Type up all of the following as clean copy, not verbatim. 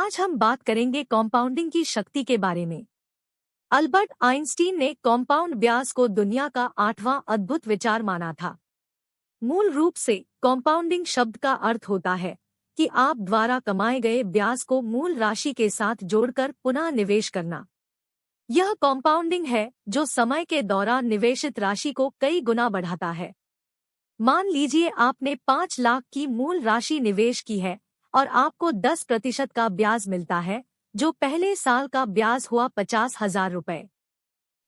आज हम बात करेंगे कंपाउंडिंग की शक्ति के बारे में। अल्बर्ट आइंस्टीन ने कंपाउंड ब्याज को दुनिया का 8वां अद्भुत विचार माना था। मूल रूप से कंपाउंडिंग शब्द का अर्थ होता है कि आप द्वारा कमाए गए ब्याज को मूल राशि के साथ जोड़कर पुनः निवेश करना। यह कंपाउंडिंग है जो समय के दौरान निवेशित राशि को कई गुना बढ़ाता है। मान लीजिए आपने 5 लाख की मूल राशि निवेश की है और आपको 10% का ब्याज मिलता है, जो पहले साल का ब्याज हुआ 50,000 रुपए।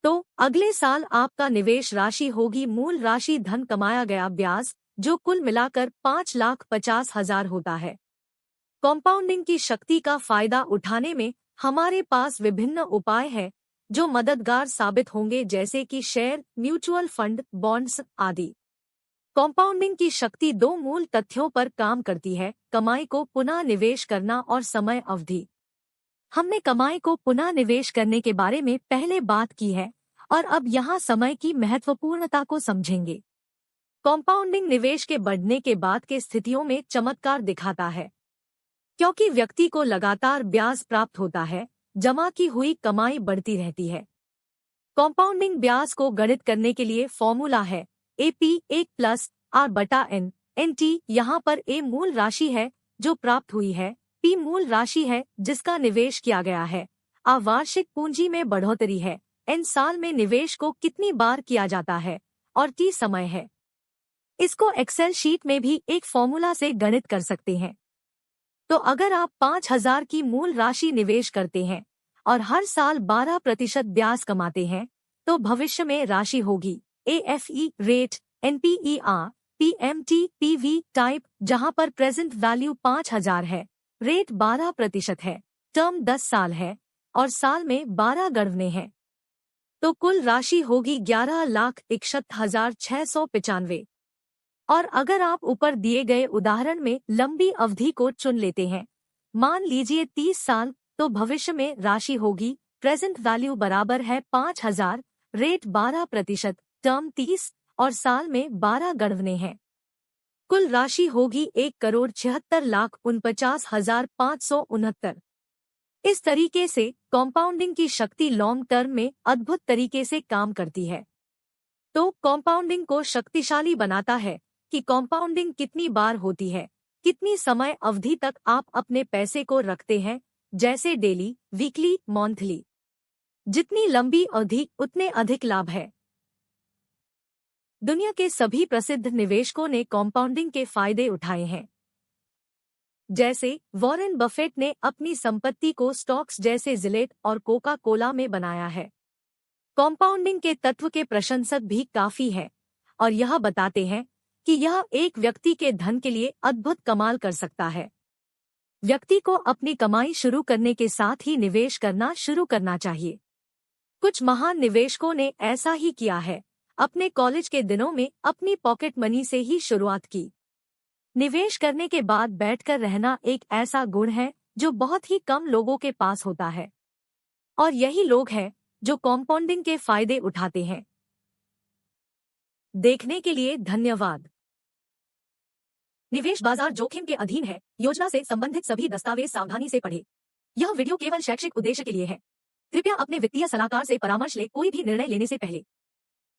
तो अगले साल आपका निवेश राशि होगी मूल राशि धन कमाया गया ब्याज, जो कुल मिलाकर 5,50,000 होता है। कंपाउंडिंग की शक्ति का फायदा उठाने में हमारे पास विभिन्न उपाय हैं जो मददगार साबित होंगे, जैसे कि शेयर, म्यूचुअल फंड, बॉन्ड्स आदि। कंपाउंडिंग की शक्ति 2 मूल तथ्यों पर काम करती है: कमाई को पुनः निवेश करना और समय अवधि। हमने कमाई को पुनः निवेश करने के बारे में पहले बात की है और अब यहाँ समय की महत्वपूर्णता को समझेंगे। कंपाउंडिंग निवेश के बढ़ने के बाद के स्थितियों में चमत्कार दिखाता है, क्योंकि व्यक्ति को लगातार ब्याज प्राप्त होता है, जमा की हुई कमाई बढ़ती रहती है। कंपाउंडिंग ब्याज को गणित करने के लिए फॉर्मूला है AP 1+R/N। NT यहाँ पर A मूल राशि है जो प्राप्त हुई है, P मूल राशि है जिसका निवेश किया गया है, A वार्षिक पूंजी में बढ़ोतरी है, N साल में निवेश को कितनी बार किया जाता है और T समय है। इसको एक्सेल शीट में भी एक फॉर्मूला से गणित कर सकते हैं। तो अगर आप 5,000 की मूल राशि निवेश करते हैं और हर साल 12% ब्याज कमाते हैं, तो भविष्य में राशि होगी AFE rate, NPER, PMT, PV type, जहां पर प्रेजेंट वैल्यू 5,000 है, रेट 12% है, टर्म 10 साल है और साल में 12 गणने हैं। तो कुल राशि होगी 11,61,695। और अगर आप ऊपर दिए गए उदाहरण में लंबी अवधि को चुन लेते हैं, मान लीजिए 30 साल, तो भविष्य में राशि होगी प्रेजेंट वैल्यू बराबर है 5,000, रेट 12%, टर्म 30 और साल में 12 गणने हैं। कुल राशि होगी 1,76,49,569। इस तरीके से कंपाउंडिंग की शक्ति लॉन्ग टर्म में अद्भुत तरीके से काम करती है। तो कंपाउंडिंग को शक्तिशाली बनाता है कि कंपाउंडिंग कितनी बार होती है, कितनी समय अवधि तक आप अपने पैसे को रखते हैं, जैसे डेली, वीकली, मंथली। जितनी लंबी अवधि उतने अधिक लाभ है। दुनिया के सभी प्रसिद्ध निवेशकों ने कंपाउंडिंग के फायदे उठाए हैं। जैसे वॉरेन बफेट ने अपनी संपत्ति को स्टॉक्स जैसे जिलेट और कोका कोला में बनाया है। कंपाउंडिंग के तत्व के प्रशंसक भी काफी हैं और यह बताते हैं कि यह एक व्यक्ति के धन के लिए अद्भुत कमाल कर सकता है। व्यक्ति को अपनी कमाई शुरू करने के साथ ही निवेश करना शुरू करना चाहिए। कुछ महान निवेशकों ने ऐसा ही किया है, अपने कॉलेज के दिनों में अपनी पॉकेट मनी से ही शुरुआत की। निवेश करने के बाद बैठकर रहना एक ऐसा गुण है जो बहुत ही कम लोगों के पास होता है, और यही लोग हैं जो कंपाउंडिंग के फायदे उठाते हैं। देखने के लिए धन्यवाद। निवेश बाजार जोखिम के अधीन है। योजना से संबंधित सभी दस्तावेज सावधानी से पढ़ें। यह वीडियो केवल शैक्षिक उद्देश्य के लिए है। कृपया अपने वित्तीय सलाहकार से परामर्श लें कोई भी निर्णय लेने से पहले।